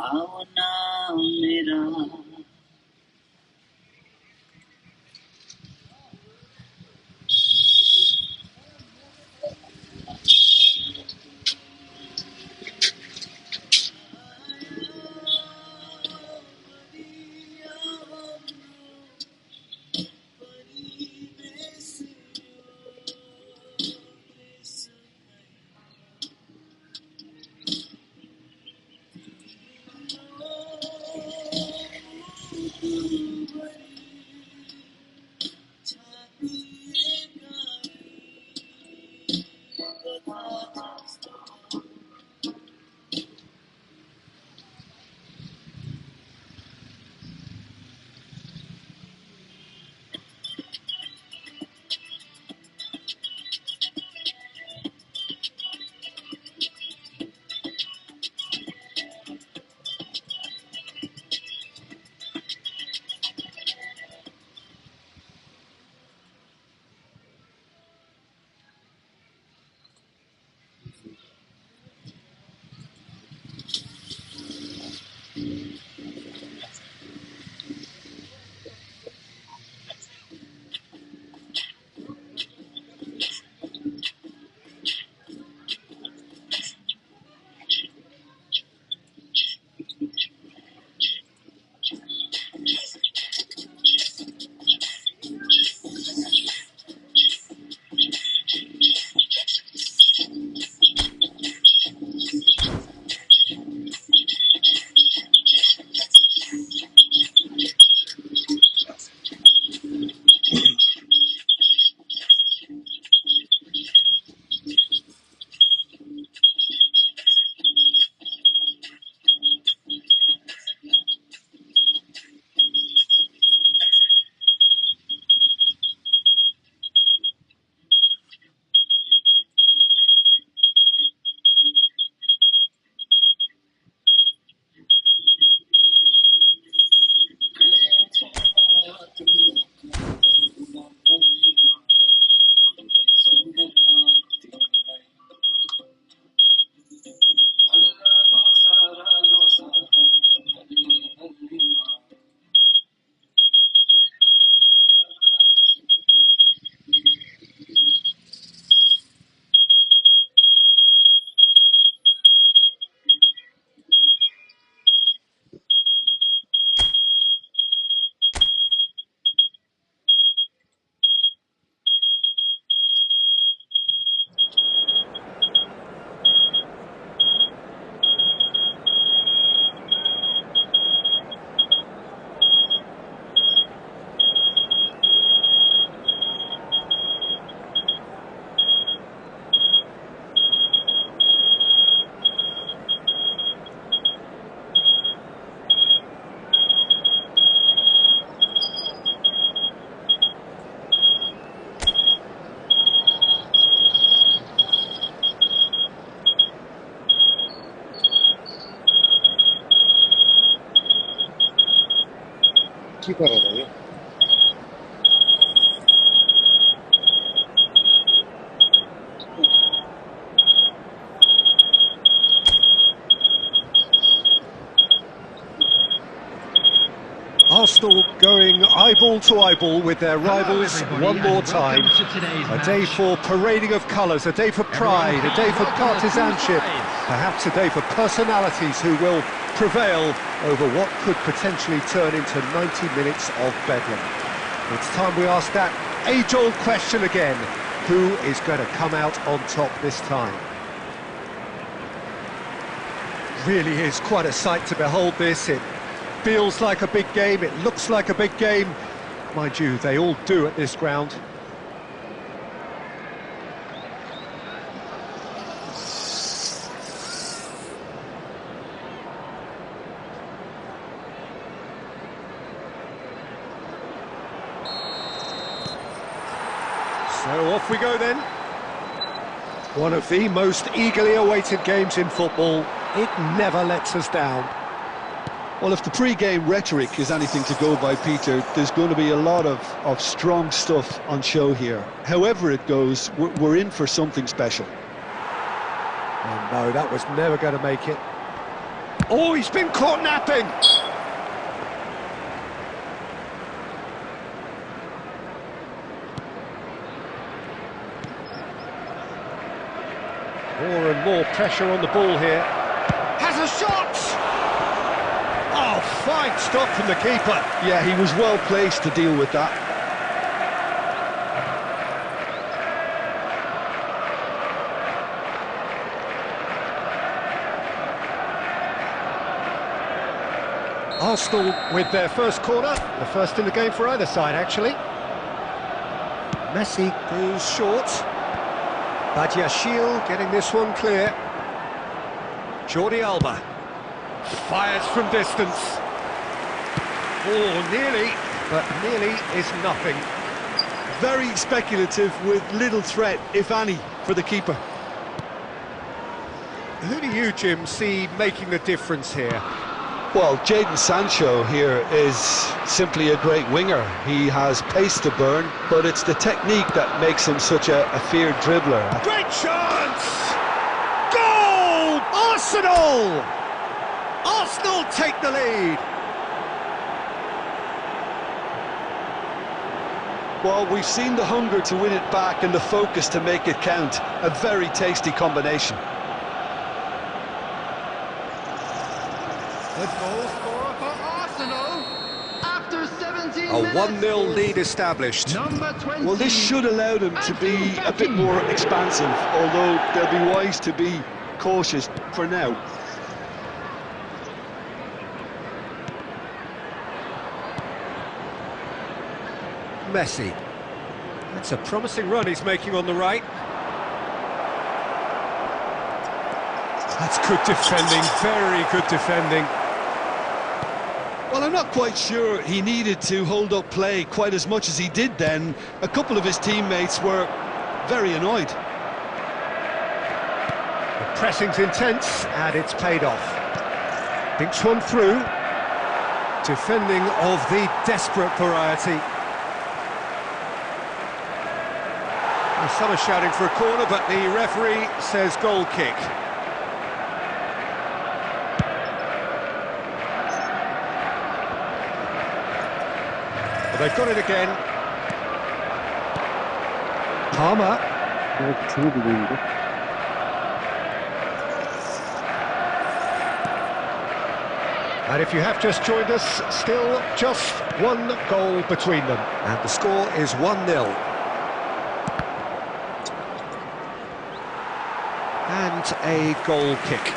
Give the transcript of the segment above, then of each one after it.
आओ नाम मेरा কি করা যাবে? Arsenal going eyeball to eyeball with their rivals one more time. A day for parading of colours, a day for pride, a day for partisanship, perhaps a day for personalities who will prevail over what could potentially turn into 90 minutes of bedlam. It's time we ask that age-old question again: who is going to come out on top this time? Really is quite a sight to behold this. It feels like a big game, it looks like a big game. Mind you, they all do at this ground. So off we go then. One of the most eagerly awaited games in football. It never lets us down. Well, if the pre-game rhetoric is anything to go by, Peter, there's going to be a lot of strong stuff on show here. However it goes, we're in for something special. Oh no, that was never going to make it. Oh, he's been caught napping! More and more pressure on the ball here. Has a shot! Oh, fine stop from the keeper. Yeah, he was well placed to deal with that. Arsenal with their first corner, the first in the game for either side, actually. Messi goes short. Badiashile getting this one clear. Jordi Alba fires from distance. Oh, nearly, but nearly is nothing. Very speculative with little threat, if any, for the keeper. Who do you, Jim, see making the difference here? Well, Jadon Sancho here is simply a great winger. He has pace to burn, but it's the technique that makes him such a feared dribbler. Great chance! Goal! Arsenal! Arsenal take the lead. Well, we've seen the hunger to win it back and the focus to make it count. A very tasty combination. The goal scorer for Arsenal after 17 A minutes. 1-0 lead established. Number 20. Well, this should allow them to be a bit more expansive, although they'll be wise to be cautious for now. Messi. That's a promising run he's making on the right. That's good defending, very good defending. Well, I'm not quite sure he needed to hold up play quite as much as he did then. A couple of his teammates were very annoyed. The pressing's intense, and it's paid off. Binks one through. Defending of the desperate variety. Well, some are shouting for a corner, but the referee says goal kick. They've got it again. Palmer. And if you have just joined us, still just one goal between them. And the score is 1-0. And a goal kick.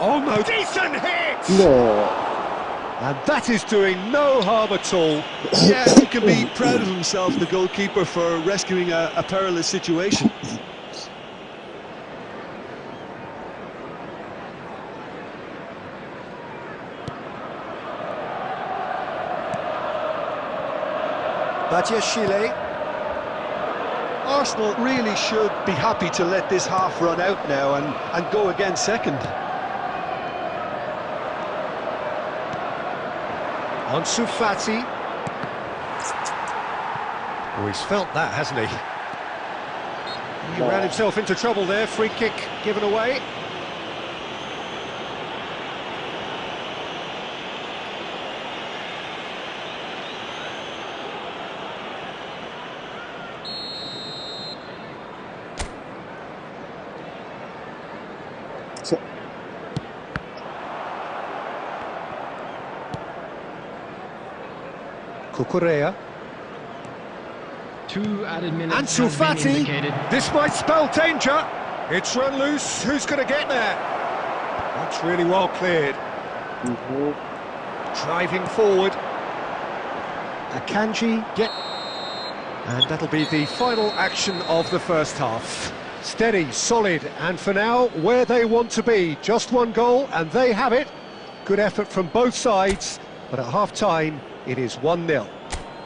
Oh no, decent hit! No. And that is doing no harm at all. Yeah, he can be proud of himself, the goalkeeper, for rescuing a perilous situation. Badiashile. Arsenal really should be happy to let this half run out now and go again second. Ansu Fati. Oh, he's felt that, hasn't he? He ran himself into trouble there. Free kick given away. Cucurella. 2 added minutes. Ansu have been Fati. indicated. This might spell danger. It's run loose. Who's going to get there? That's really well cleared. Driving forward. Akanji get. And that'll be the final action of the first half. Steady, solid, and for now, where they want to be. Just one goal, and they have it. Good effort from both sides, but at half-time, it is 1-0.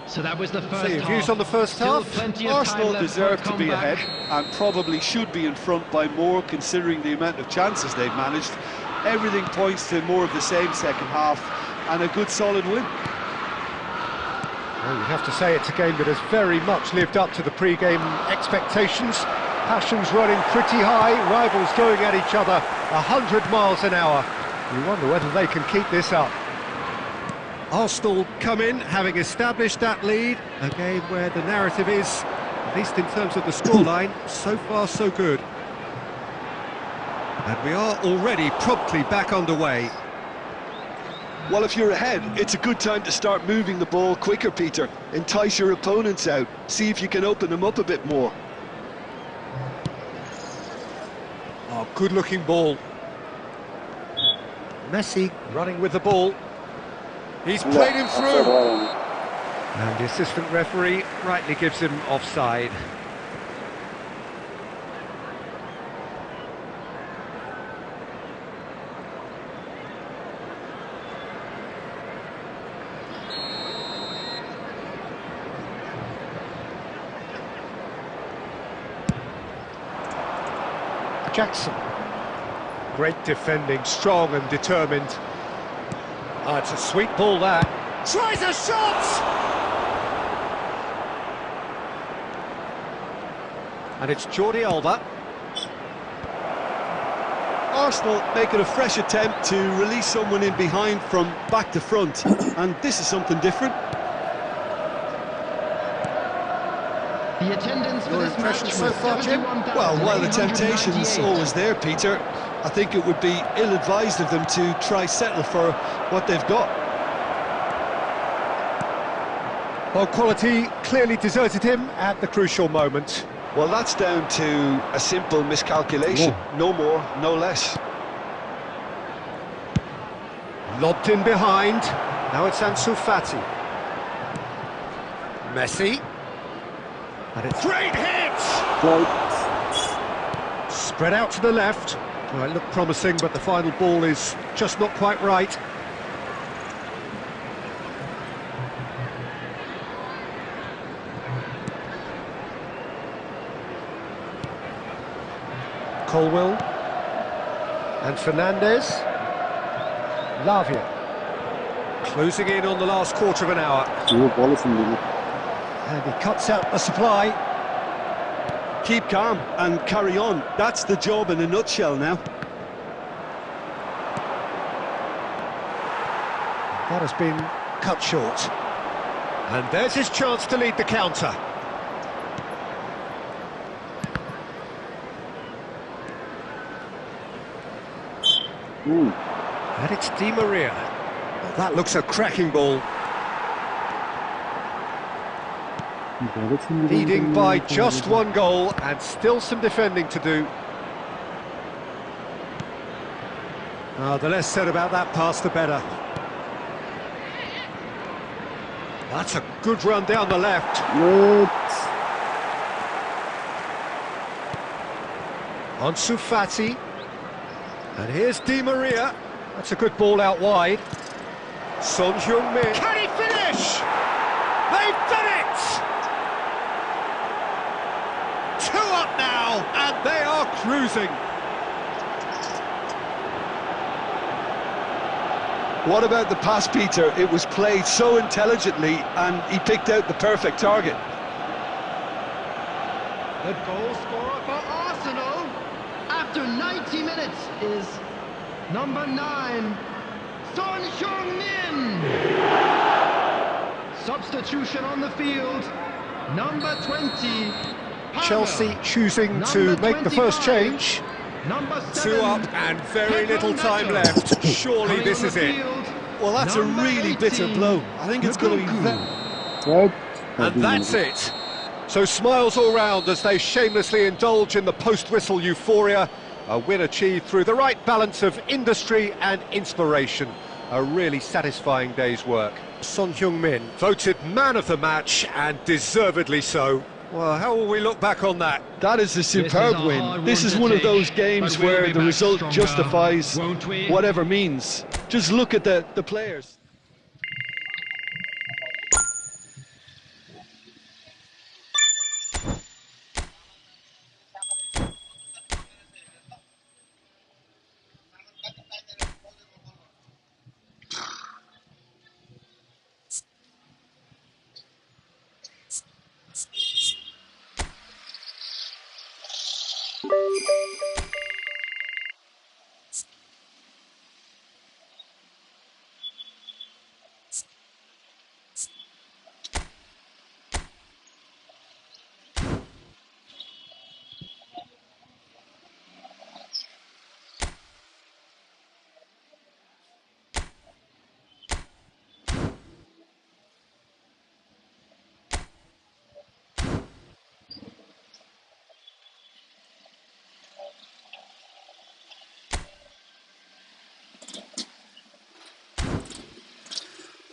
So that was the first So your half. views on the first Still half? plenty of Arsenal time left for a deserve to be comeback. ahead and probably should be in front by more, considering the amount of chances they've managed. Everything points to more of the same second half and a good solid win. Well, you have to say it's a game that has very much lived up to the pre-game expectations. Passions running pretty high, rivals going at each other 100 miles an hour. You wonder whether they can keep this up. Arsenal come in, having established that lead. A game where the narrative is, at least in terms of the scoreline, so far so good. And we are already promptly back underway. Well, if you're ahead, it's a good time to start moving the ball quicker, Peter. Entice your opponents out. See if you can open them up a bit more. Oh, good-looking ball. Messi running with the ball. He's played him through. And the assistant referee rightly gives him offside. Jackson. Great defending, strong and determined. Oh, it's a sweet ball, that. Tries a shot! And it's Jordi Alba. Arsenal making a fresh attempt to release someone in behind from back to front. And this is something different. The attendance for Your this match impressions was so far, Jim? Well, while the temptation's 71,898. always there, Peter, I think it would be ill-advised of them to try settle for what they've got. Well, quality clearly deserted him at the crucial moment. Well, that's down to a simple miscalculation. No more, no less. Lobbed in behind. Now it's Ansu Fati. Messi. And it's great hit! Spread out to the left. Well, it looked promising, but the final ball is just not quite right. Colwell. And Fernandez. Lavia. Closing in on the last quarter of an hour. And he cuts out the supply. Keep calm and carry on. That's the job in a nutshell now. That has been cut short. And there's his chance to lead the counter. And it's Di Maria. Well, that looks a cracking ball. Leading by just one goal and still some defending to do. The less said about that pass, the better. That's a good run down the left. Ansu Fati. And here's Di Maria. That's a good ball out wide. Son Heung-min. Can he finish? They've done it! 2 up now, and they are cruising. What about the pass, Peter? It was played so intelligently and he picked out the perfect target. The goal scorer for Arsenal after 90 minutes is number 9, Son Heung-min. Substitution on the field, number 20. Chelsea choosing to make the first change. Number 7, 2 up and very little time left. Surely this is it. Well, that's a really bitter blow. I think it's going to be And that's it. So smiles all round as they shamelessly indulge in the post-whistle euphoria. A win achieved through the right balance of industry and inspiration. A really satisfying day's work. Son Heung-min voted man of the match, and deservedly so. Well, how will we look back on that? That is a superb win. This is one of those games where the result justifies whatever means. Just look at the players.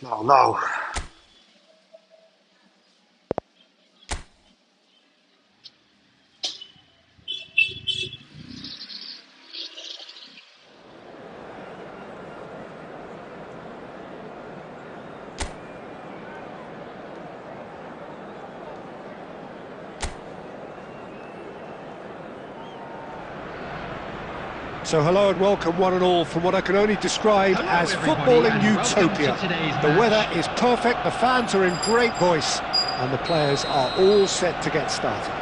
No, no. So hello and welcome one and all from what I can only describe as footballing utopia. The weather is perfect, the fans are in great voice, and the players are all set to get started.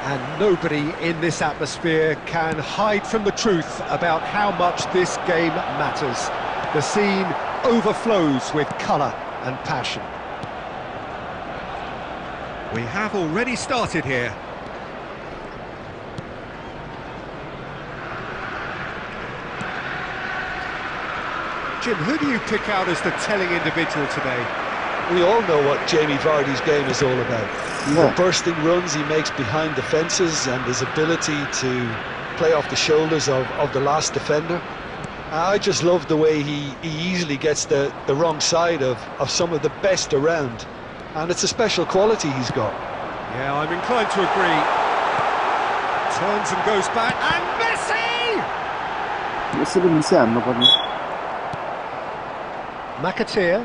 And nobody in this atmosphere can hide from the truth about how much this game matters. The scene overflows with colour and passion. We have already started here. Jim, who do you pick out as the telling individual today? We all know what Jamie Vardy's game is all about. The bursting runs he makes behind the fences and his ability to play off the shoulders of the last defender. I just love the way he easily gets the wrong side of some of the best around. And it's a special quality he's got. Yeah, I'm inclined to agree. Turns and goes back, and Messi! यसरी मिसै हान्नु पर्ने McAteer.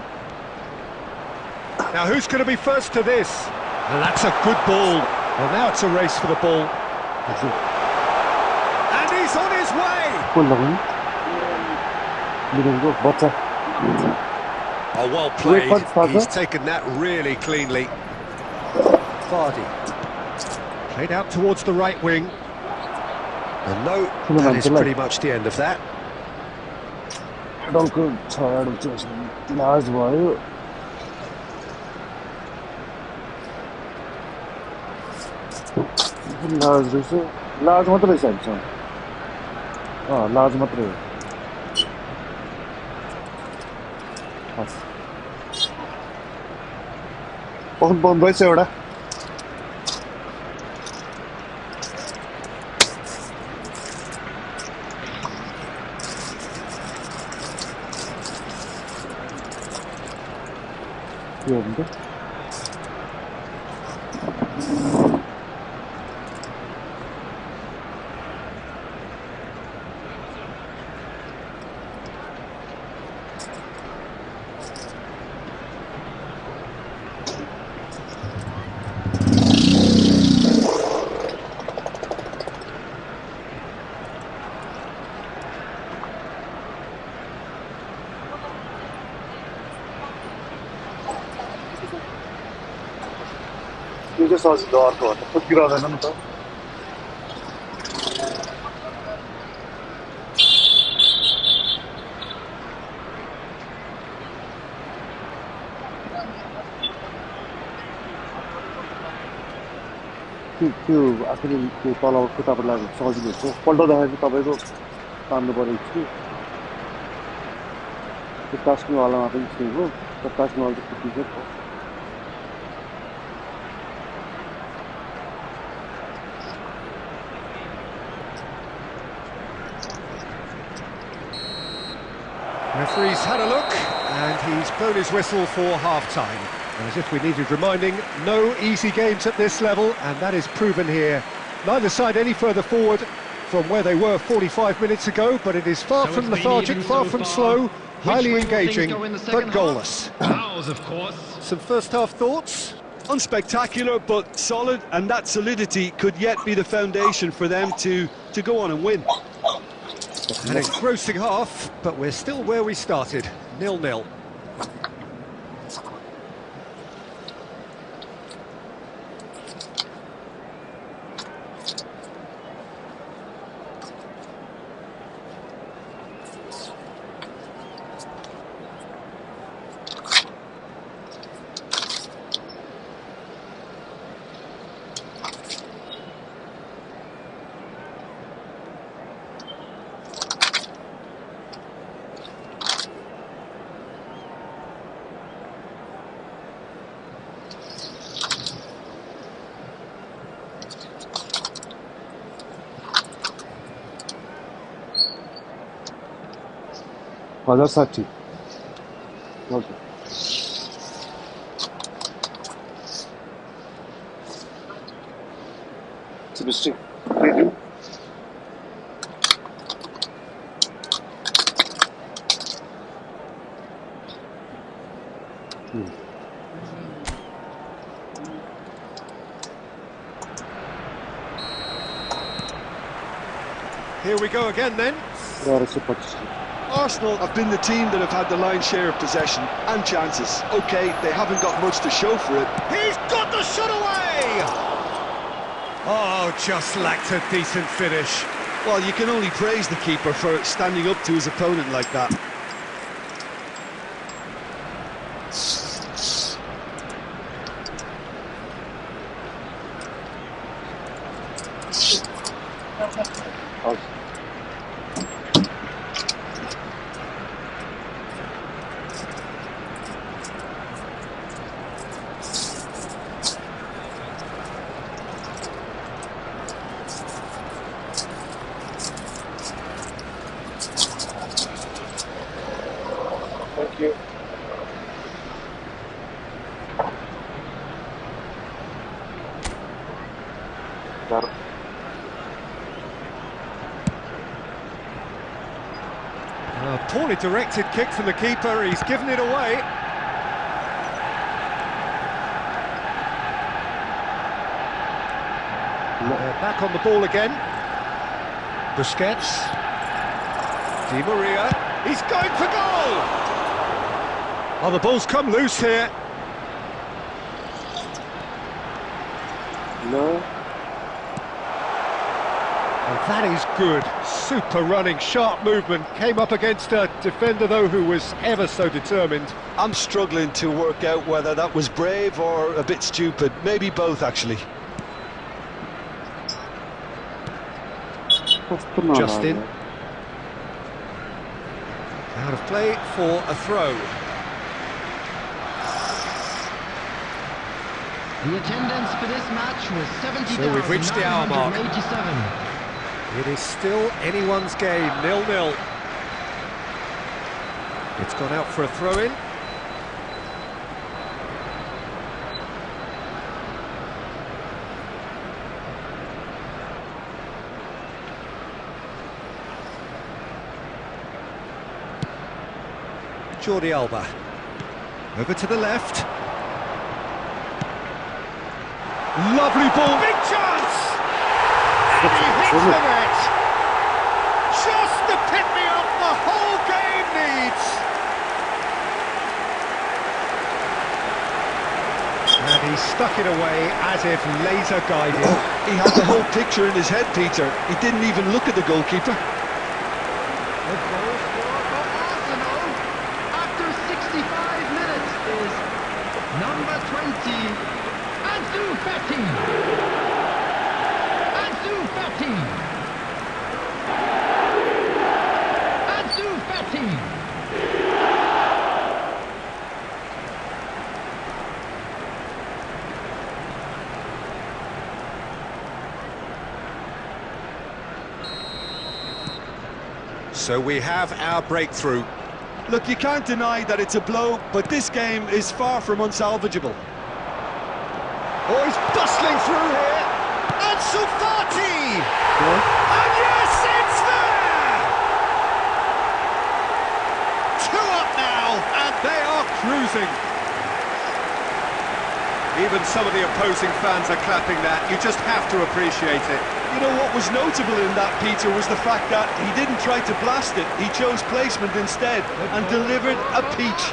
Now who's going to be first to this? And that's a good ball. Well, now it's a race for the ball. And he's on his way! Oh, well played. He's taken that really cleanly. Vardy. Played out towards the right wing. And no, that is pretty much the end of that. लाज भयो लाज रहेछ लाज मात्रै रहेछ लाज मात्रै हो बहुत बन्द रहेछ एउटा त्यो चाहिँ सजिलो अर्को हो त गिराउँदैन नि त त्यो आफूले त्यो तल खुट्टाबाट लाग्नु सजिलो हुन्छ पल्टाउँदाखेरि चाहिँ तपाईँको तान्नु परेको थियो त्यो कास्नुवालामा पनि छेको त्यो कास्नुवाला चाहिँ फुटिन्छ Referee's had a look, and he's blown his whistle for half-time. And as if we needed reminding, no easy games at this level, and that is proven here. Neither side any further forward from where they were 45 minutes ago, but it is far from lethargic, far from slow, highly engaging, but goalless. Fouls, of course. Some first-half thoughts? Unspectacular, but solid, and that solidity could yet be the foundation for them to go on and win. An engrossing half, but we're still where we started, 0-0. हजार 60. Okay. It's a mistake. Here we go again then. Arsenal have been the team that have had the lion's share of possession and chances. OK, they haven't got much to show for it. He's got the shot away! Oh, just lacked a decent finish. Well, you can only praise the keeper for standing up to his opponent like that. Out. Thank you. Got it. A poorly directed kick from the keeper, he's given it away. Back on the ball again. Busquets. Di Maria, he's going for goal! Oh, the ball's come loose here. No. And that is good. Super running, sharp movement. Came up against a defender, though, who was ever so determined. I'm struggling to work out whether that was brave or a bit stupid. Maybe both, actually. Justin. Out of play for a throw. The attendance for this match was 70,987. So we've reached the hour mark. It is still anyone's game, 0-0. It's gone out for a throw-in. Jordi Alba. Over to the left. Lovely ball. Big chance! And he hits the net. Just the pick-me-up the whole game needs. And he stuck it away as if laser guided. He had the whole picture in his head, Peter. He didn't even look at the goalkeeper. The goal scorer for Arsenal after 65 minutes is number 20, Ansu Fati. Ansu Fati. Ansu Fati. So we have our breakthrough. Look, you can't deny that it's a blow, but this game is far from unsalvageable. Oh, he's bustling through here. Ansu Fati! And yes, it's there! 2 up now, and they are cruising. Even some of the opposing fans are clapping that. You just have to appreciate it. You know what was notable in that, Peter, was the fact that he didn't try to blast it. He chose placement instead and delivered a peach.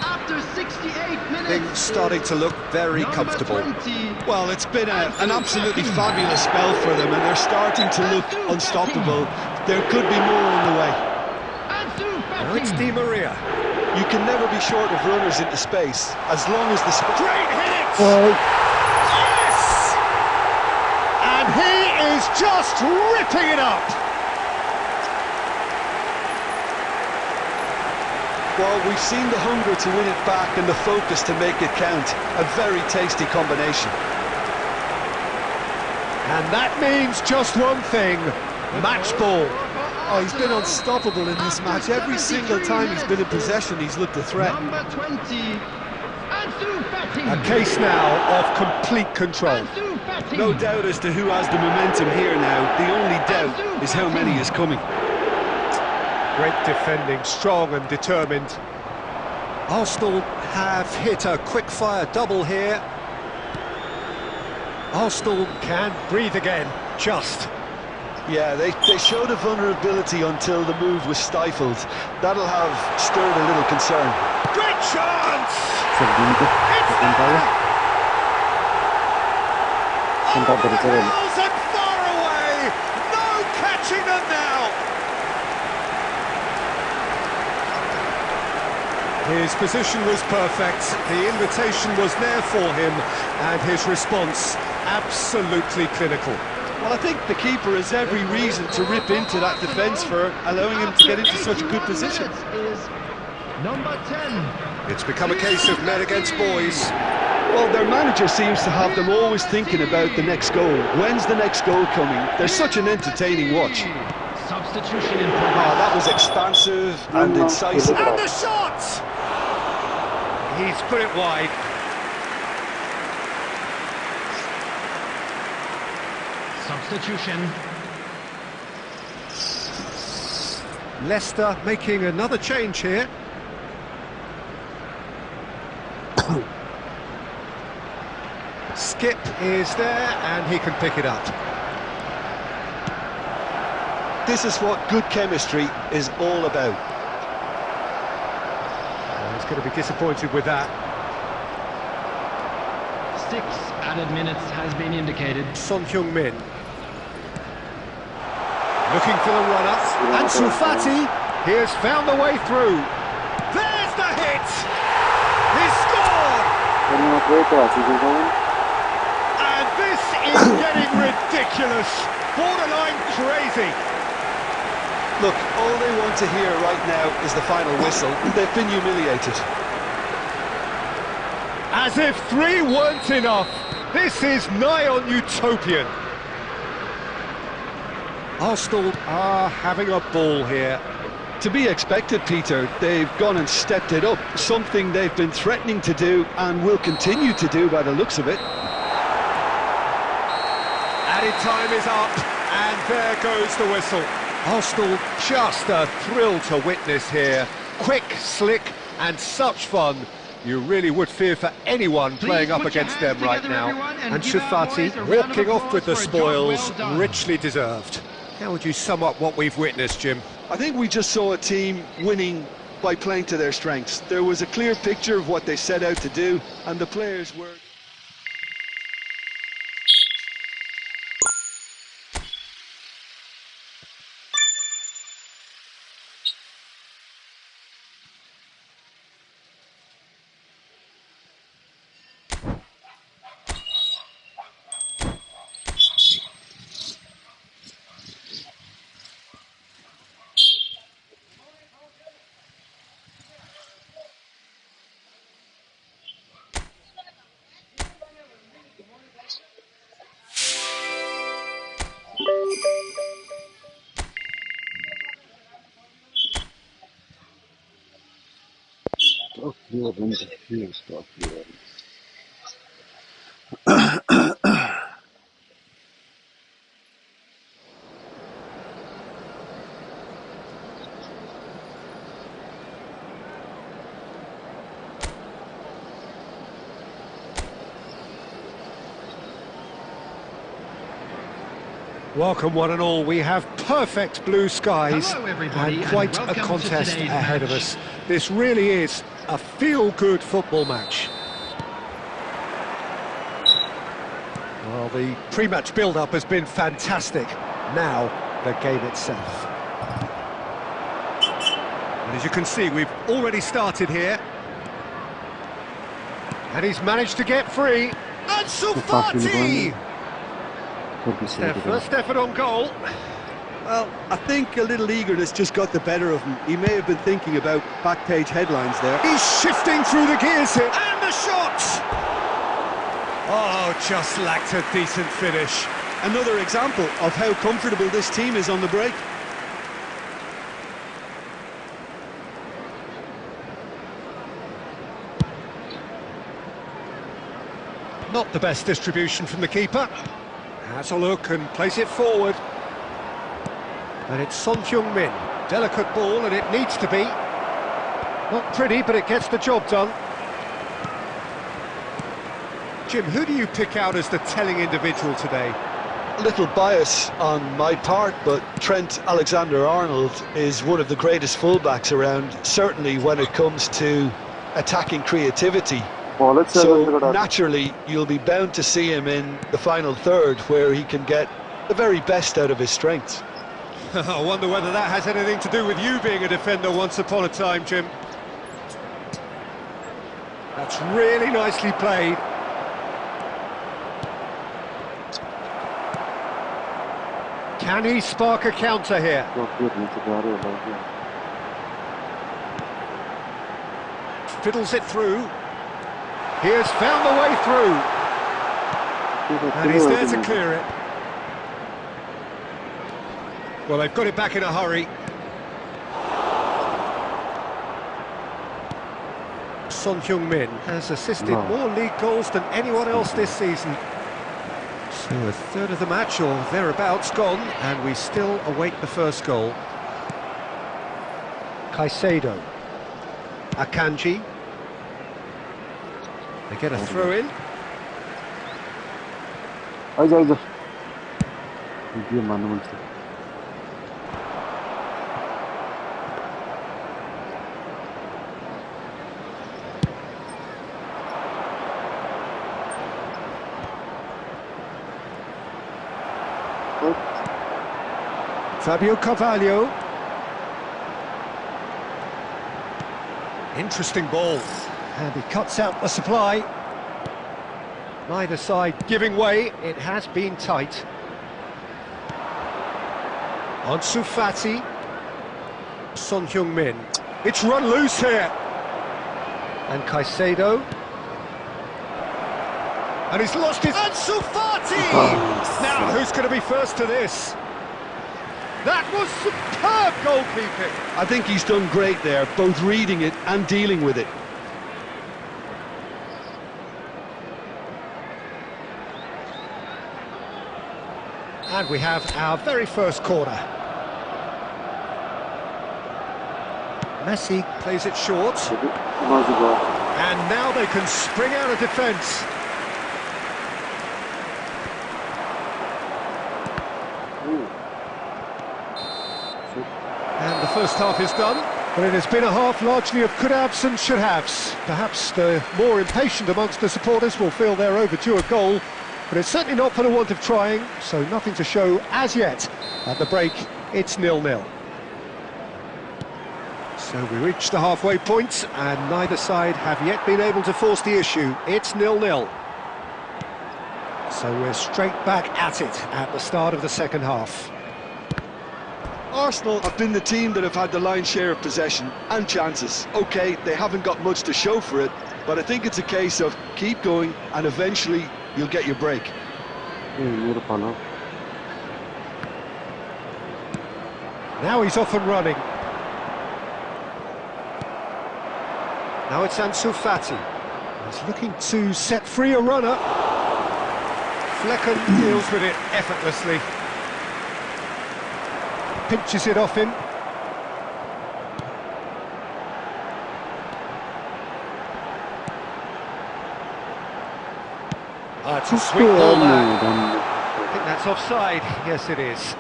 After 68 minutes, Things starting to look very comfortable. 20. Well, it's been an absolutely fabulous spell for them, and they're starting to look unstoppable. There could be more on the way. Ansu Fati. Now it's Di Maria. You can never be short of runners into space, as long as the... Great hit! Oh. Yes! And he is just ripping it up! Well, we've seen the hunger to win it back and the focus to make it count. A very tasty combination. And that means just one thing, match ball. Oh, he's been unstoppable in this match. Every single time he's been in possession, he's looked a threat. Number 20, Alchu. A case now of complete control. No doubt as to who has the momentum here now. The only doubt is how many is coming. Great defending, strong and determined. Arsenal have hit a quick-fire double here. Arsenal can breathe again, just. Yeah, they showed a vulnerability until the move was stifled. That'll have stirred a little concern. Great chance! Miles and far away! No catching them now! His position was perfect, the invitation was there for him, and his response absolutely clinical. Well, I think the keeper has every reason to rip into that defence for allowing him to get into such a good position. Is number 10. It's become a case of men against boys. Well, their manager seems to have them always thinking about the next goal. When's the next goal coming? They're such an entertaining watch. Substitution in Oh, progress. that was expansive and incisive. And the shot! He's put it wide. Substitution. Leicester making another change here. Skip is there and he can pick it up. This is what good chemistry is all about. Oh, he's going to be disappointed with that. 6 added minutes has been indicated. Son Heung-min. Looking for the runner. Ansu Fati. He has found the way through. There's the hit! He scored! And this is getting ridiculous. Borderline crazy. Look, all they want to hear right now is the final whistle. They've been humiliated. As if 3 weren't enough. This is nigh on utopian. Arsenal are having a ball here. To be expected, Peter. They've gone and stepped it up. Something they've been threatening to do and will continue to do by the looks of it. Added time is up, and there goes the whistle. Arsenal just a thrill to witness here. Quick, slick, and such fun. You really would fear for anyone playing up against them right now. And Fati walking off with the spoils, richly deserved. How would you sum up what we've witnessed, Jim? I think we just saw a team winning by playing to their strengths. There was a clear picture of what they set out to do, and the players were... Welcome one and all, we have perfect blue skies. Hello, everybody, and quite and a welcome to contest today's ahead of match. us. This really is a feel-good football match. Well, the pre-match build-up has been fantastic. Now, the game itself. And as you can see, we've already started here. And he's managed to get free. Ansu Fati! Their first effort on goal. Well, I think a little eagerness just got the better of him. He may have been thinking about back-page headlines there. He's shifting through the gears here. And the shot! Oh, just lacked a decent finish. Another example of how comfortable this team is on the break. Not the best distribution from the keeper. Has a look and plays it forward. And it's Son Heung-min. Delicate ball, and it needs to be. Not pretty, but it gets the job done. Jim, who do you pick out as the telling individual today? A little bias on my part, but Trent Alexander-Arnold is one of the greatest fullbacks around, certainly when it comes to attacking creativity. So naturally, you'll be bound to see him in the final third, where he can get the very best out of his strengths. I wonder whether that has anything to do with you being a defender once upon a time, Jim. That's really nicely played. Can he spark a counter here? Fiddles it through. He has found the way through. And he's there to clear it. Well, they've got it back in a hurry. Son Heung-min has assisted more league goals than anyone else this season. So a third of the match, or thereabouts, gone, and we still await the first goal. Caicedo. Akanji. They get a throw in. Fabio Carvalho. Interesting ball. And he cuts out the supply. Neither side giving way. It has been tight. Ansu Fati. Son Heung-min. It's run loose here. And Caicedo. And he's lost his... Ansu Fati! Now, who's going to be first to this? That was superb goalkeeping. I think he's done great there, both reading it and dealing with it. And we have our very first corner. Messi plays it short. And now they can spring out of defence. And the first half is done, but it has been a half largely of could-haves and should-haves. Perhaps the more impatient amongst the supporters will feel they're overdue a goal, but it's certainly not for the want of trying, so nothing to show as yet. At the break, it's 0-0. So we reach the halfway point, and neither side have yet been able to force the issue. It's 0-0. So we're straight back at it at the start of the second half. Arsenal have been the team that have had the lion's share of possession and chances. OK, they haven't got much to show for it, but I think it's a case of keep going and eventually you'll get your break. Now he's off and running. Now it's Ansu Fati. He's looking to set free a runner. Flecken deals with it effortlessly. Pinches it off him. It's a sweet ball there. I think that's offside. Yes, it is.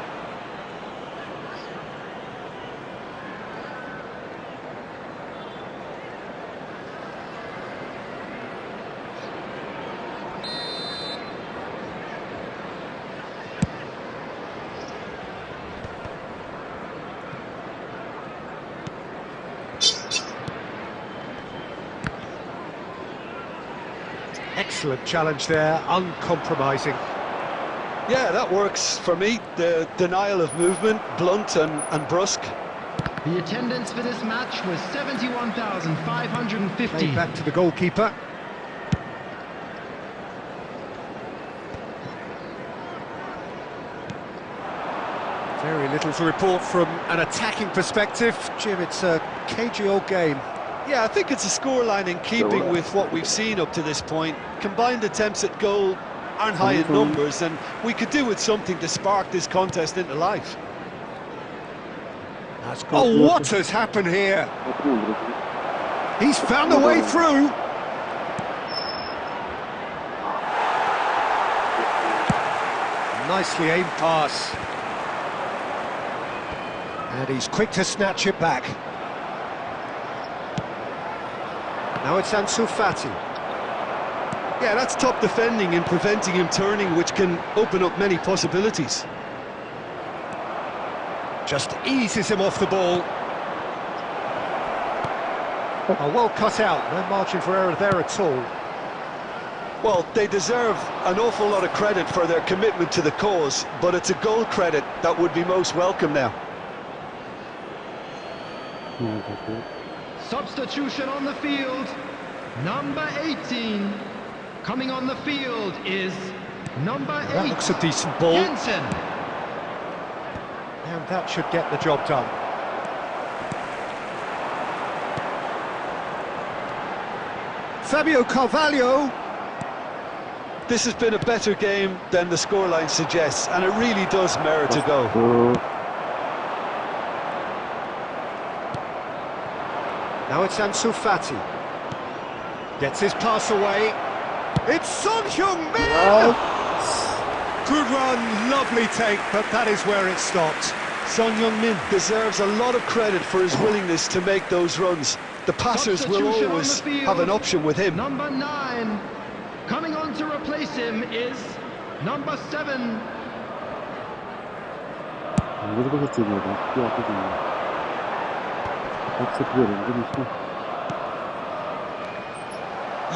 Excellent challenge there, uncompromising. Yeah, that works for me. The denial of movement, blunt and brusque. The attendance for this match was 71,550. Played back to the goalkeeper. Very little to report from an attacking perspective. Jim, it's a cagey old game. Yeah, I think it's a scoreline in keeping with what we've seen up to this point. Combined attempts at goal aren't high in numbers, and we could do with something to spark this contest into life. Oh, what has happened here? He's found a way through. Nicely aimed pass. And he's quick to snatch it back. Now it's Ansu Fati. Yeah, that's top defending and preventing him turning, which can open up many possibilities. Just eases him off the ball. Oh, well cut out, no margin for error there at all. Well, they deserve an awful lot of credit for their commitment to the cause, but it's a goal credit that would be most welcome now. Substitution on the field. Number 18. Coming on the field is number 8. That looks a decent ball. Jensen. And that should get the job done. Fabio Carvalho. This has been a better game than the scoreline suggests, and it really does merit a go. Now it's Ansu Fati. Gets his pass away. It's Son Heung-min! Good run, lovely take, but that is where it stopped. Son Heung-min deserves a lot of credit for his willingness to make those runs. The passers will always have an option with him. Number 9. Coming on to replace him is number 7.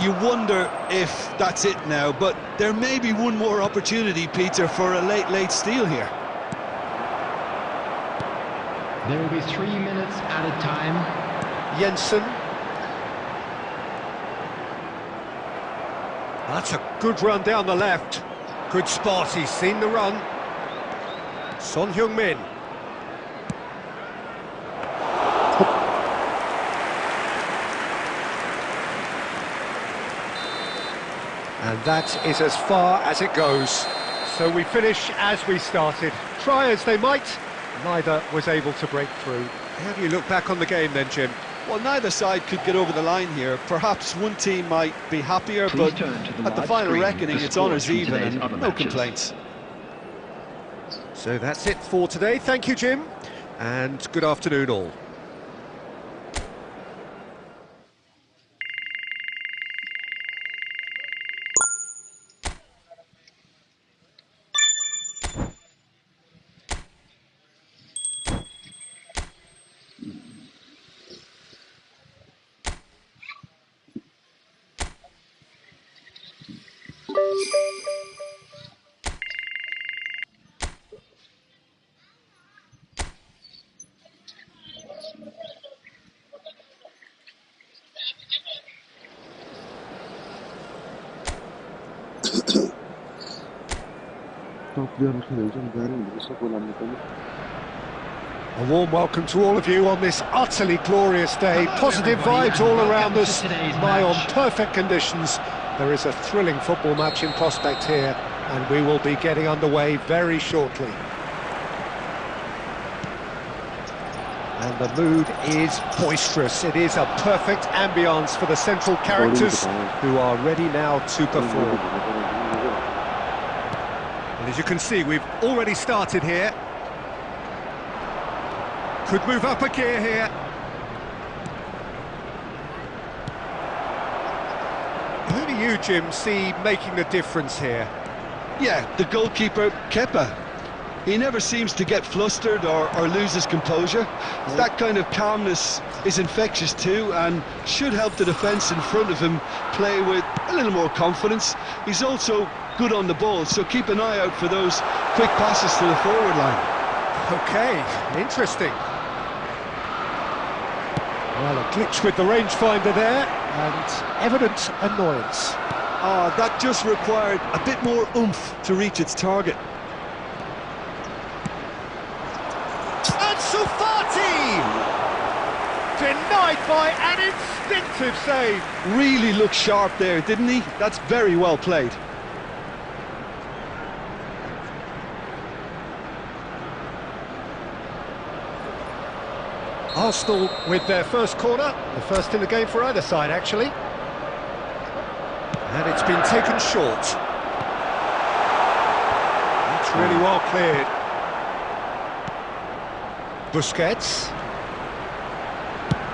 You wonder if that's it now, but there may be one more opportunity, Peter, for a late steal here. There will be 3 minutes at a time. Jensen. That's a good run down the left. Good spot, he's seen the run. Son Heung-min. And that is as far as it goes. So we finish as we started. Try as they might, neither was able to break through. How do you look back on the game then, Jim? Well, neither side could get over the line here. Perhaps one team might be happier, but at the final reckoning, it's honours even and no complaints. So that's it for today. Thank you, Jim, and good afternoon all. A warm welcome to all of you on this utterly glorious day. Positive vibes all around us, nigh on perfect conditions. There is a thrilling football match in prospect here, and we will be getting underway very shortly. And the mood is boisterous. It is a perfect ambience for the central characters who are ready now to perform. And as you can see, we've already started here. Could move up a gear here. Who do you, Jim, see making the difference here? Yeah, the goalkeeper, Kepa. He never seems to get flustered or lose his composure. That kind of calmness is infectious too, and should help the defence in front of him play with a little more confidence. He's also good on the ball, so keep an eye out for those quick passes to the forward line. Okay, interesting. Well, a glitch with the rangefinder there, and evident annoyance. That just required a bit more oomph to reach its target. Ansu Fati! Denied by an instinctive save. Really looked sharp there, didn't he? That's very well played. Arsenal with their first corner, the first in the game for either side, actually. And it's been taken short. That's really well cleared. Busquets.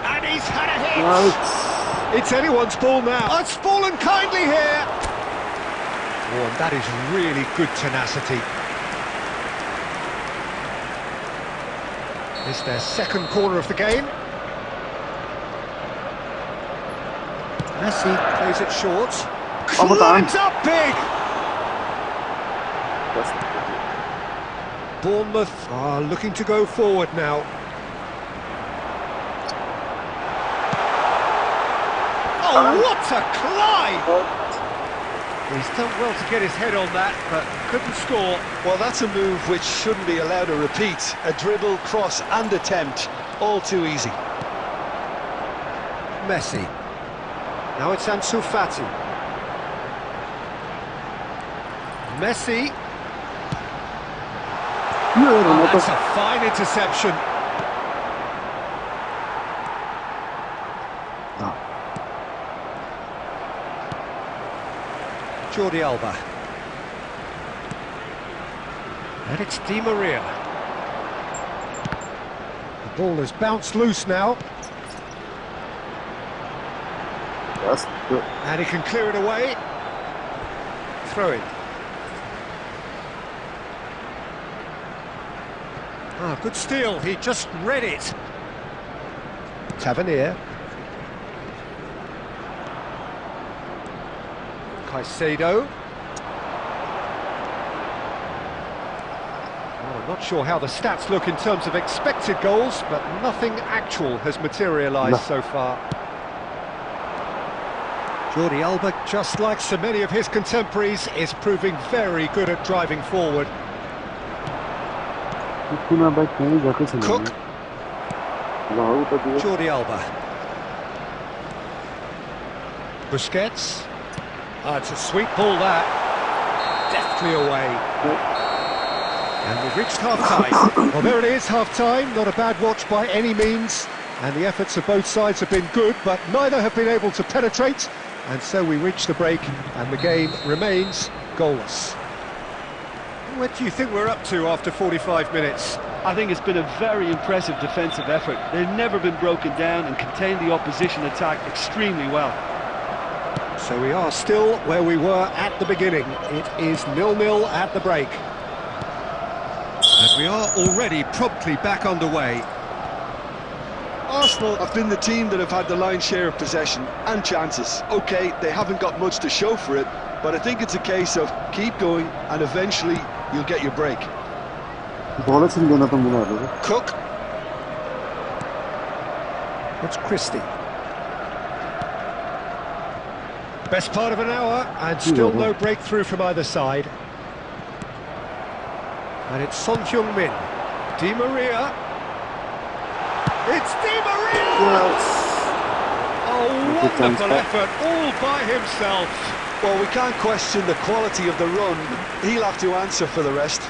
And he's had a hit! Right. It's anyone's ball now. Oh, it's fallen kindly here! Oh, and that is really good tenacity. It's their second corner of the game. Messi plays it short. Climbs up big! Bournemouth are looking to go forward now. Oh, what a climb! He's done well to get his head on that, but couldn't score. Well, that's a move which shouldn't be allowed to repeat. A dribble, cross and attempt, all too easy. Messi. Now it's Ansu Fati. Messi. Oh, that's a fine interception. Jordi Alba. And it's Di Maria. The ball has bounced loose now. That's good. And he can clear it away. Throw in. Ah, good steal. He just read it. Tavernier. Caicedo. Oh, I'm not sure how the stats look in terms of expected goals, but nothing actual has materialised so far. Jordi Alba, just like so many of his contemporaries, is proving very good at driving forward. Cook. Jordi Alba. Busquets. Ah, it's a sweet ball that. Deftly away. And we've reached half-time. Well, there it is, half-time. Not a bad watch by any means. And the efforts of both sides have been good, but neither have been able to penetrate. And so we reach the break, and the game remains goalless. What do you think we're up to after 45 minutes? I think it's been a very impressive defensive effort. They've never been broken down and contained the opposition attack extremely well. So we are still where we were at the beginning. It is 0-0 at the break. And we are already promptly back underway. Arsenal have been the team that have had the lion's share of possession and chances. OK, they haven't got much to show for it, but I think it's a case of keep going and eventually you'll get your break. Cook. It's Christie. Best part of an hour, and still no breakthrough from either side. And it's Son Heung-min. Di Maria. It's Di Maria! Oh, wonderful effort, all by himself. Well, we can't question the quality of the run. He'll have to answer for the rest.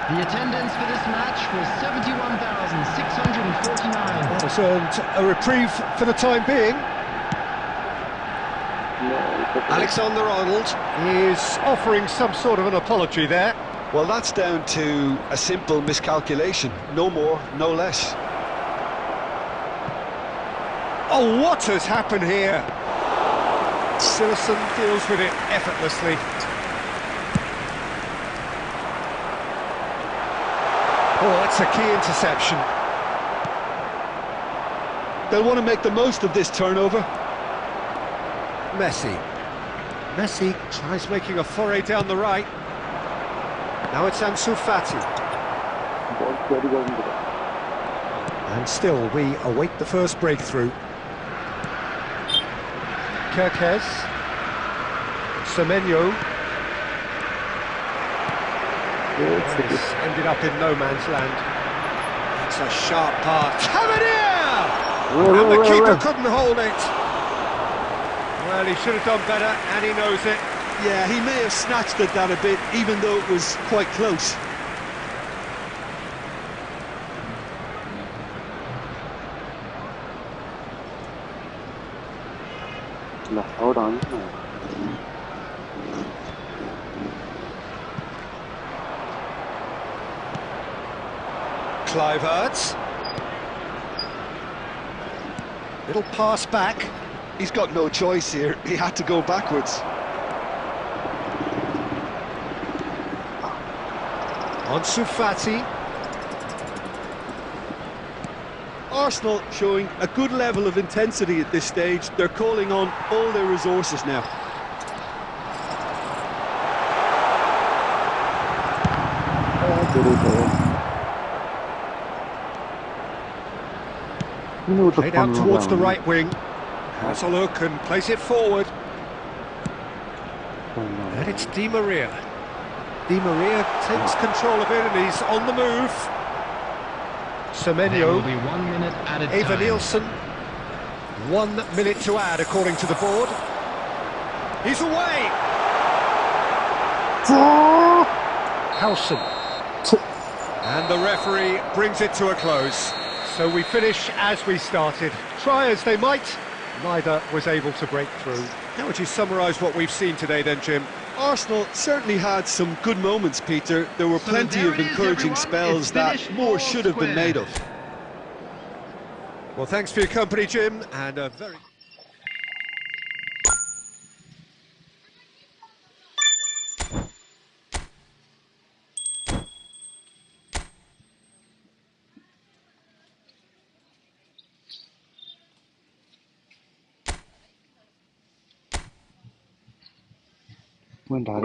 The attendance for this match was 71,649. That has earned a reprieve for the time being. Alexander-Arnold is offering some sort of an apology there. Well, that's down to a simple miscalculation. No more, no less. Oh, what has happened here? Sillerson deals with it effortlessly. Oh, that's a key interception. They'll want to make the most of this turnover. Messi. Messi tries making a foray down the right. Now it's Ansu Fati. And still, we await the first breakthrough. Kirkes. Semenyo. It's ended up in no man's land. It's a sharp pass. Tavernier! And the keeper couldn't hold it. Well, he should have done better, and he knows it. Yeah, he may have snatched at that a bit, even though it was quite close. Hold on. Kluivert. Little pass back. He's got no choice here. He had to go backwards. Ansu Fati. Arsenal showing a good level of intensity at this stage. They're calling on all their resources now. Played out towards the right wing. Has a look and place it forward. And it's Di Maria. Di Maria takes control of it and he's on the move. Semenyo. There will be 1 minute added Eva time. Nielsen. 1 minute to add according to the board. He's away. Howson. And the referee brings it to a close. So we finish as we started. Try as they might, neither was able to break through. How would you summarise what we've seen today then, Jim? Arsenal certainly had some good moments, Peter. There were plenty of encouraging spells that more should have been made of. Well, thanks for your company, Jim, and a very... When did I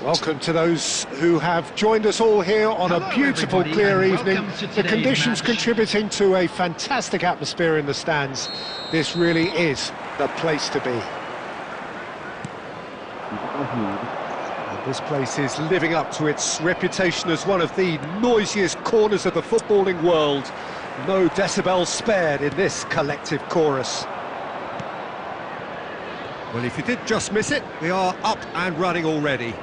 Welcome to those who have joined us all here on a beautiful, everybody, clear and evening. welcome to The today's conditions match. contributing to a fantastic atmosphere in the stands. This really is the place to be. And this place is living up to its reputation as one of the noisiest corners of the footballing world. No decibels spared in this collective chorus. Well, if you did just miss it, we are up and running already.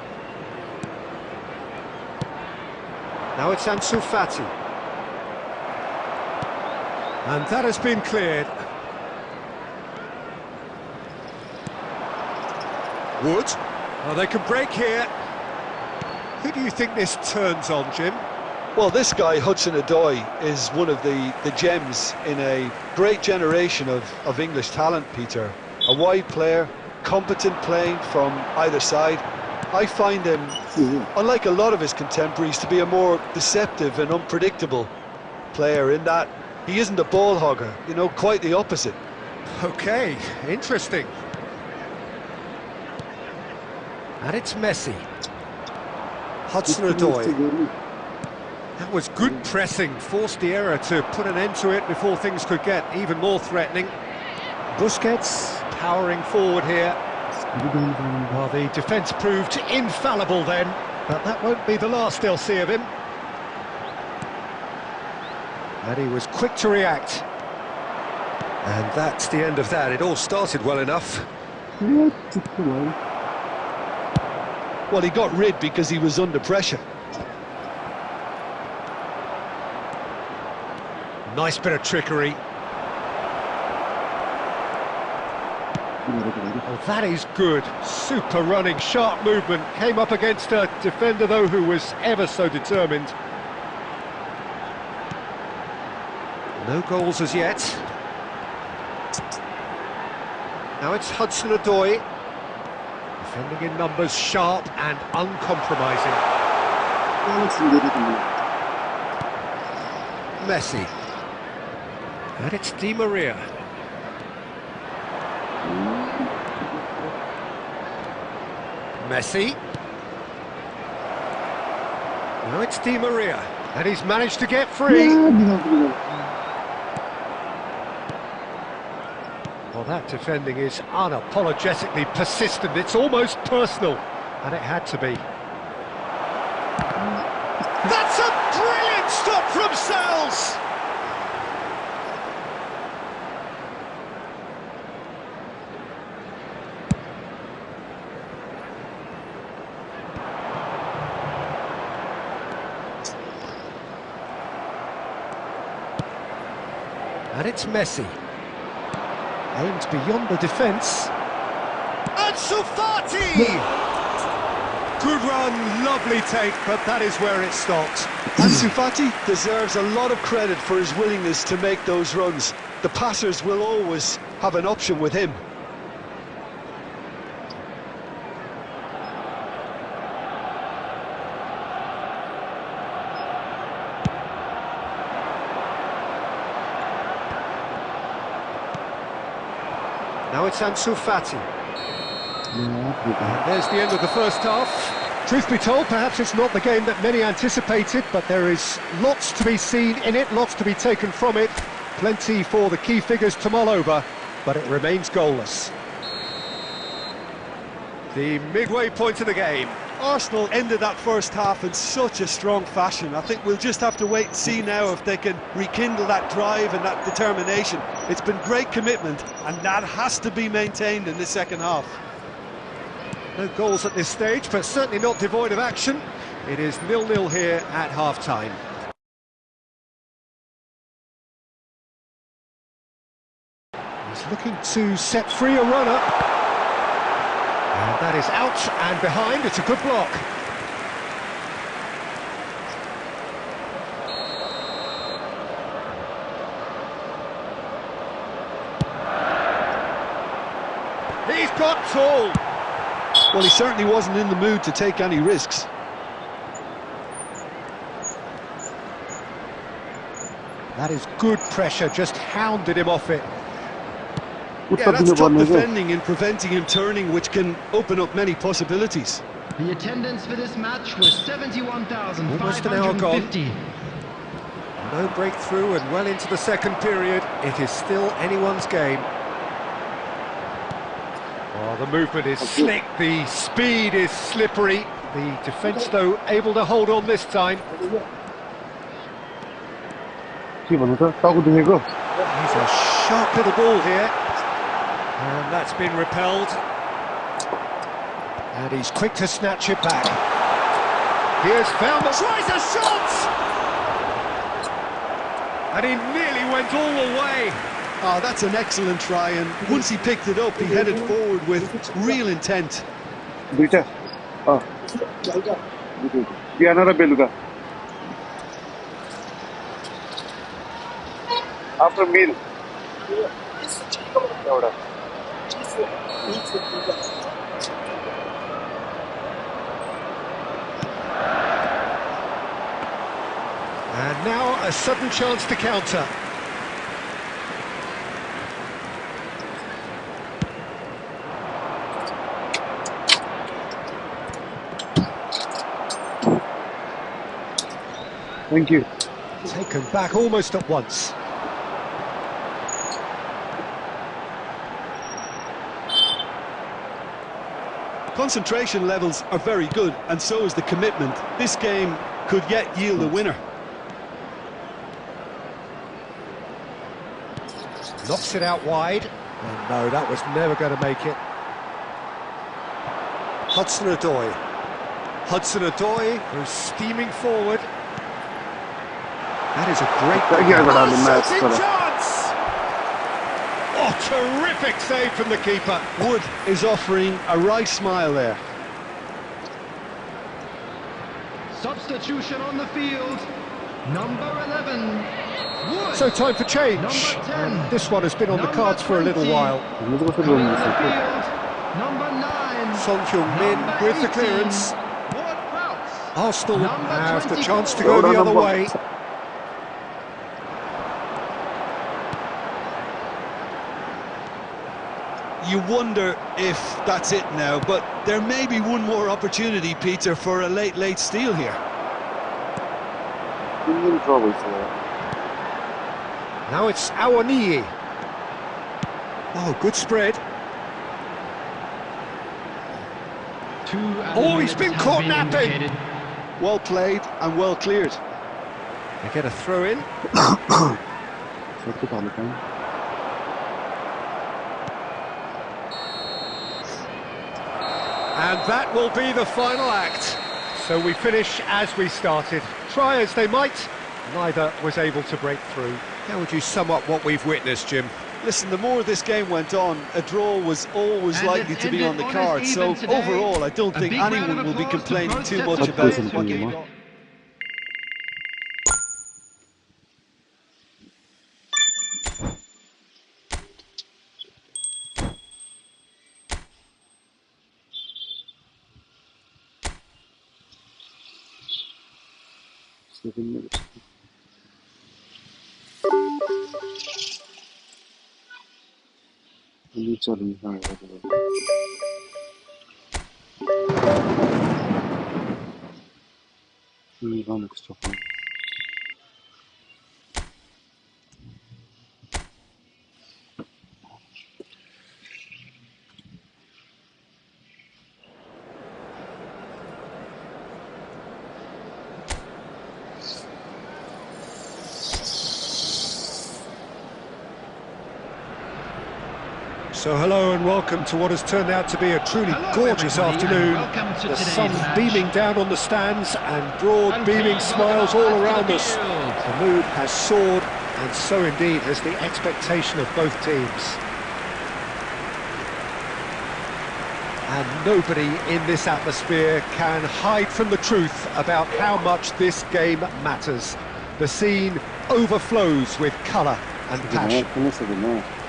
Now it's Ansu Fati. And that has been cleared. Wood. Oh, they can break here. Who do you think this turns on, Jim? Well, this guy, Hudson-Odoi, is one of the gems in a great generation of English talent, Peter. A wide player, competent playing from either side. I find him, unlike a lot of his contemporaries, to be a more deceptive and unpredictable player in that he isn't a ball hogger, you know, quite the opposite. Okay, interesting. And it's Messi. Hudson-Odoi. That was good pressing, forced the error to put an end to it before things could get even more threatening. Busquets powering forward here. Well, the defence proved infallible then, but that won't be the last they'll see of him. And he was quick to react. And that's the end of that. It all started well enough. Well, he got rid because he was under pressure. Nice bit of trickery. Oh, that is good. Super running, sharp movement. Came up against a defender, though, who was ever so determined. No goals as yet. Now it's Hudson-Odoi. Defending in numbers, sharp and uncompromising. Messi. And it's Di Maria. Messi. Now it's Di Maria. And he's managed to get free. Well, that defending is unapologetically persistent. It's almost personal. And it had to be. That's a brilliant stop from Sells! And it's Messi. Aimed beyond the defence. Ansu Fati! Good run, lovely take, but that is where it stopped. Ansu Fati deserves a lot of credit for his willingness to make those runs. The passers will always have an option with him. Now it's Ansu Fati. And there's the end of the first half. Truth be told, perhaps it's not the game that many anticipated, but there is lots to be seen in it, lots to be taken from it. Plenty for the key figures to mull over, but it remains goalless. The midway point of the game. Arsenal ended that first half in such a strong fashion. I think we'll just have to wait and see now if they can rekindle that drive and that determination. It's been great commitment, and that has to be maintained in the second half. No goals at this stage, but certainly not devoid of action. It is 0-0 here at half-time. He's looking to set free a runner. And that is out and behind. It's a good block. He's got tall. Well, he certainly wasn't in the mood to take any risks. That is good pressure, just hounded him off it. Yeah, that's top defending and preventing him turning, which can open up many possibilities. The attendance for this match was 71,550. Almost an hour gone. No breakthrough and well into the second period. It is still anyone's game. Oh, the movement is slick, the speed is slippery. The defence, though, able to hold on this time. He's a He's a sharp little ball here. And that's been repelled. And he's quick to snatch it back. He has found the... Tries a shot! And he nearly went all the way. Oh, that's an excellent try, and once he picked it up, he headed forward with real intent. After meal. And now a sudden chance to counter. Thank you. Taken back almost at once. Concentration levels are very good, and so is the commitment. This game could yet yield a winner. Knocks it out wide. And no, that was never going to make it. Hudson-Odoi. Hudson-Odoi goes steaming forward. That is a great chance! Oh, terrific save from the keeper. Wood is offering a right smile there. Substitution on the field, number 11. Wood. So time for change. Number 10. And this one has been on the cards for a little 20. while. 무조건 Coming 들어오는 on the 거 field, number 9. Son Heung-min Number with the 18. clearance. Ward Prowse. Arsenal Number have the 24. chance to go the other way. You wonder if that's it now, but there may be one more opportunity, Peter, for a late steal here. 빙빙 들어가고 있어요. Now it's Awoniyi. Oh, good spread. Oh, he's been caught napping. Well played and well cleared. They get a throw in. 저렇게 가니까. And that will be the final act. So we finish as we started. Try as they might, neither was able to break through. How would you sum up what we've witnessed, Jim? Listen, the more this game went on, a draw was always And likely it's to be on ended the cards. So almost even today. overall, I don't A think big round anyone of will be applause to complaining both too sets much of about players. what they've got. 일자를 향해가지고. 이건 그쵸. So hello and welcome to what has turned out to be a truly gorgeous afternoon. The sun beaming down on the stands and broad beaming smiles all around us. The mood has soared, and so indeed has the expectation of both teams. And nobody in this atmosphere can hide from the truth about how much this game matters. The scene overflows with colour and passion. 끝냈어요.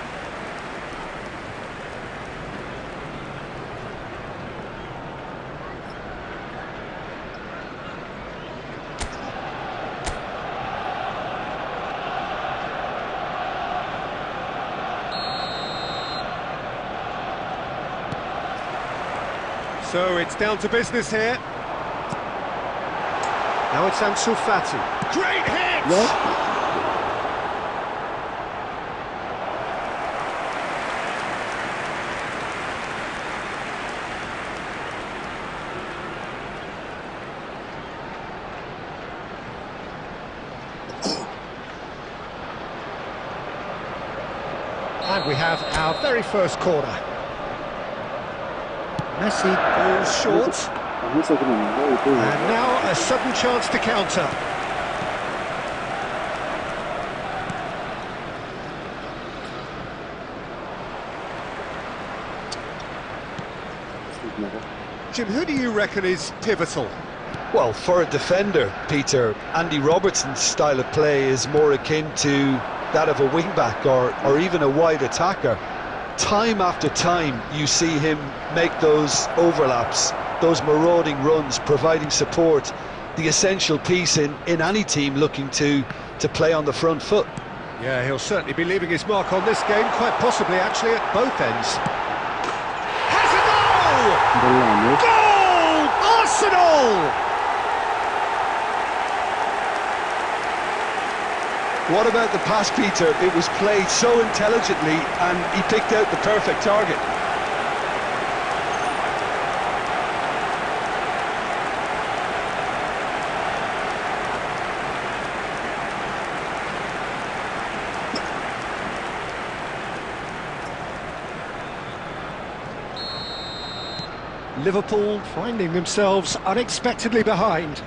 So it's down to business here. Now it's Alchu. Great hit! And we have our very first corner. Messi goes short. And now a sudden chance to counter. Jim, who do you reckon is pivotal? Well, for a defender, Peter, Andy Robertson's style of play is more akin to that of a wing-back or even a wide attacker. Time after time, you see him make those overlaps, those marauding runs, providing support, the essential piece in any team looking to play on the front foot. Yeah, he'll certainly be leaving his mark on this game, quite possibly actually at both ends. Has a goal! Goal! Arsenal! What about the pass, Peter? It was played so intelligently and he picked out the perfect target. Liverpool finding themselves unexpectedly behind.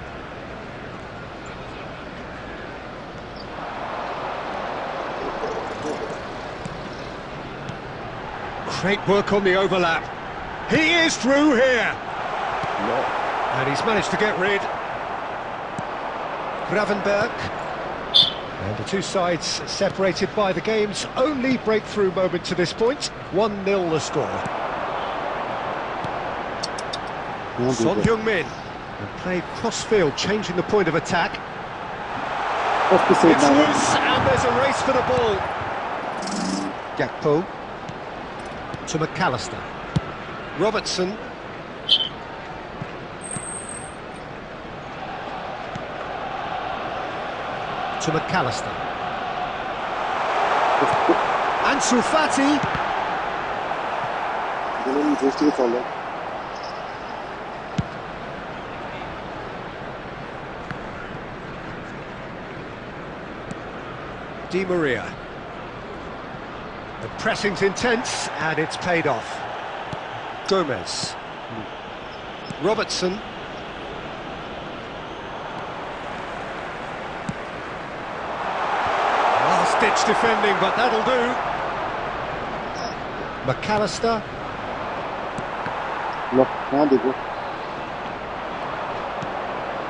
Great work on the overlap. He is through here. And he's managed to get rid. Gravenberg. And the two sides separated by the game's only breakthrough moment to this point. 1-0 the score. Son Heung-min. Played cross-field, changing the point of attack. It's loose, and there's a race for the ball. Gakpo. To McAllister. Robertson. To McAllister. Ansu Fati. Di Maria. The pressing's intense, and it's paid off. Gomez. Robertson. Last-ditch defending, but that'll do. McAllister.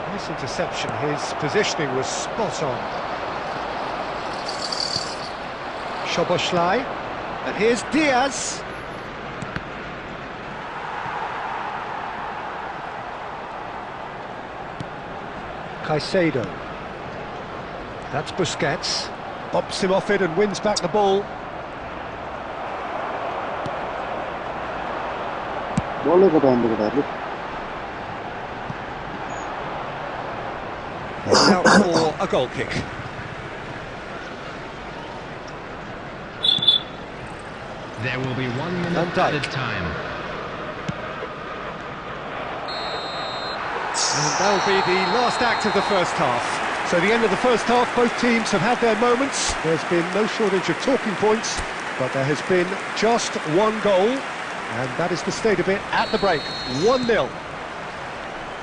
Nice interception. His positioning was spot on. Szoboszlai, and here's Diaz. Caicedo. That's Busquets. Bobs him off it and wins back the ball. It's out for a goal kick. There will be 1 minute added time. And that'll be the last act of the first half. So the end of the first half, both teams have had their moments. There's been no shortage of talking points, but there has been just one goal, and that is the state of it at the break. 1-0.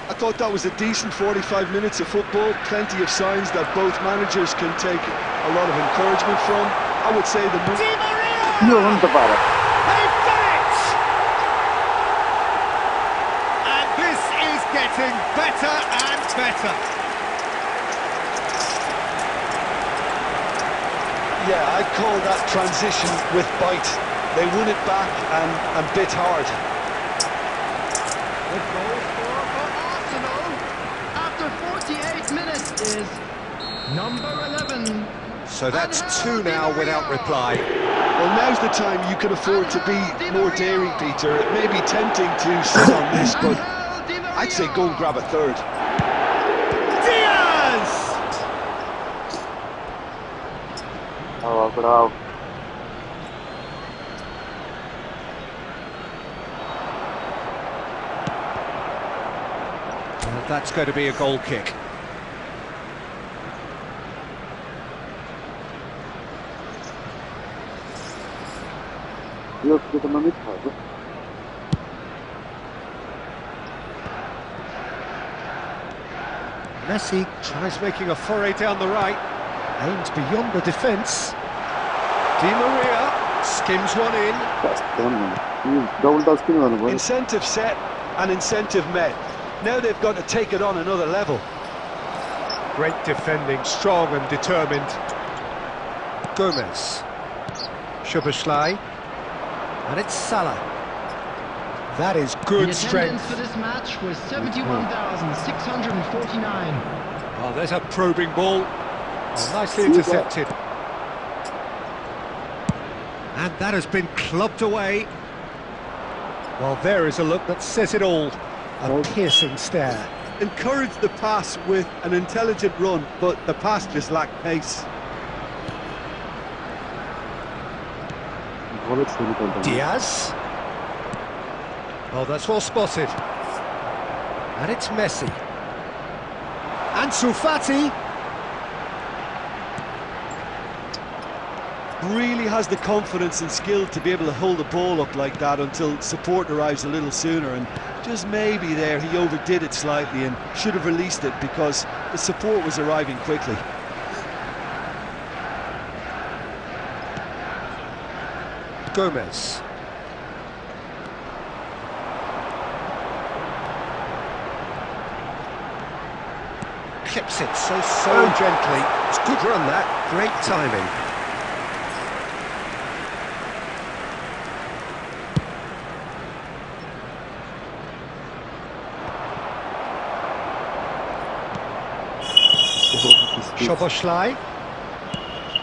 I thought that was a decent 45 minutes of football. Plenty of signs that both managers can take a lot of encouragement from. I would say the move. They've done it! And this is getting better and better. Yeah, I'd call that transition with bite. They won it back and bit hard. The goal scorer for Arsenal after 48 minutes is number 11. So that's 2 now without reply. Well, now's the time you can afford to be more daring, Peter. It may be tempting to sit on this, but I'd say go and grab a third. Diaz! Bravo. And that's going to be a goal kick. Messi tries making a foray down the right, aims beyond the defence. Di Maria skims one in. Incentive set and incentive met. Now they've got to take it on another level. Great defending, strong and determined. Gomez. Szoboszlai. And it's Salah. That is good The strength. attendance for this match was 71,649. Oh, there's a probing ball. Oh, nicely intercepted. And that has been clubbed away. Well, there is a look that says it all. A piercing stare. Encouraged the pass with an intelligent run, but the pass just lacked pace. Diaz. Oh, that's well spotted. And it's Messi. Ansu Fati. Really has the confidence and skill to be able to hold the ball up like that until support arrives a little sooner, and just maybe there he overdid it slightly and should have released it because the support was arriving quickly. Gomez. clips it so gently. It's good run, that. Great timing. Szoboszlai.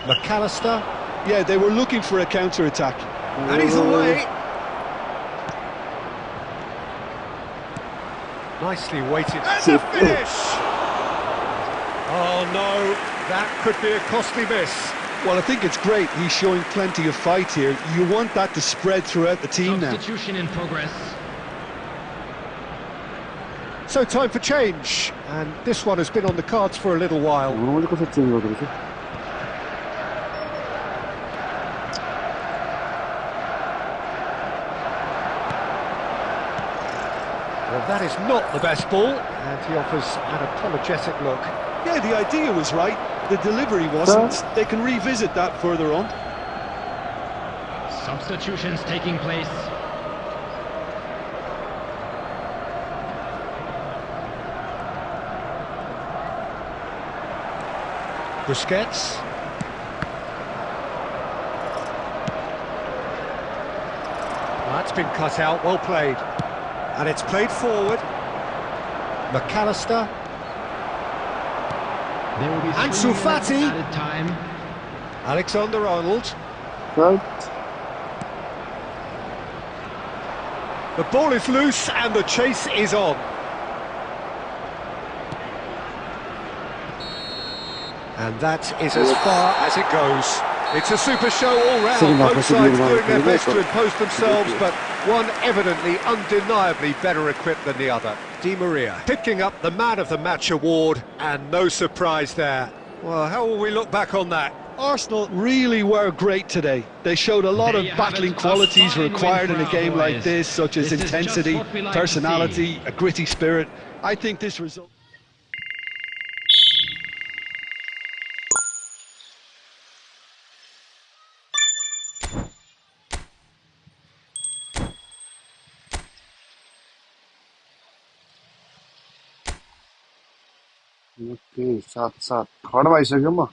McAllister. Yeah, they were looking for a counter-attack. And he's away. Nicely weighted. And the finish! Oh no, that could be a costly miss. Well, I think it's great. He's showing plenty of fight here. You want that to spread throughout the team now. Substitution in progress. So time for change, and this one has been on the cards for a little while. Well, that is not the best ball, and he offers an apologetic look. Yeah, the idea was right. The delivery wasn't. They can revisit that further on. Substitutions taking place. Busquets. That's been cut out, well played. And it's played forward. McAllister. There will be Ansu 3 Fati. minutes added time. Alexander-Arnold. Right. The ball is loose and the chase is on. And that is as far as it goes. It's a super show all round. Both sides doing their best to impose themselves, but one evidently, undeniably better equipped than the other. Di Maria picking up the Man of the Match award, and no surprise there. Well, how will we look back on that? Arsenal really were great today. They showed a lot of battling qualities required in a game like this, such as intensity, personality, a gritty spirit. I think this result... Okay, 7-7. खडा भइसक्यो म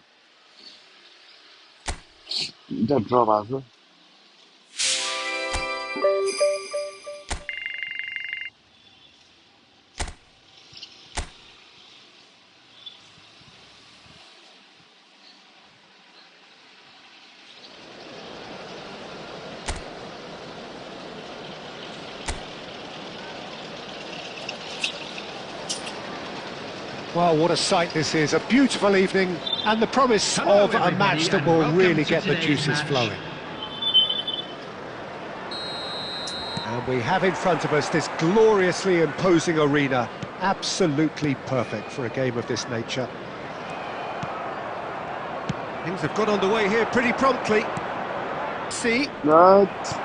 दुईटा ड्र भएको छ Well, what a sight this is. A beautiful evening and the promise of a match that will really get the juices flowing. And we have in front of us this gloriously imposing arena. Absolutely perfect for a game of this nature. Things have got underway here pretty promptly. See? Right.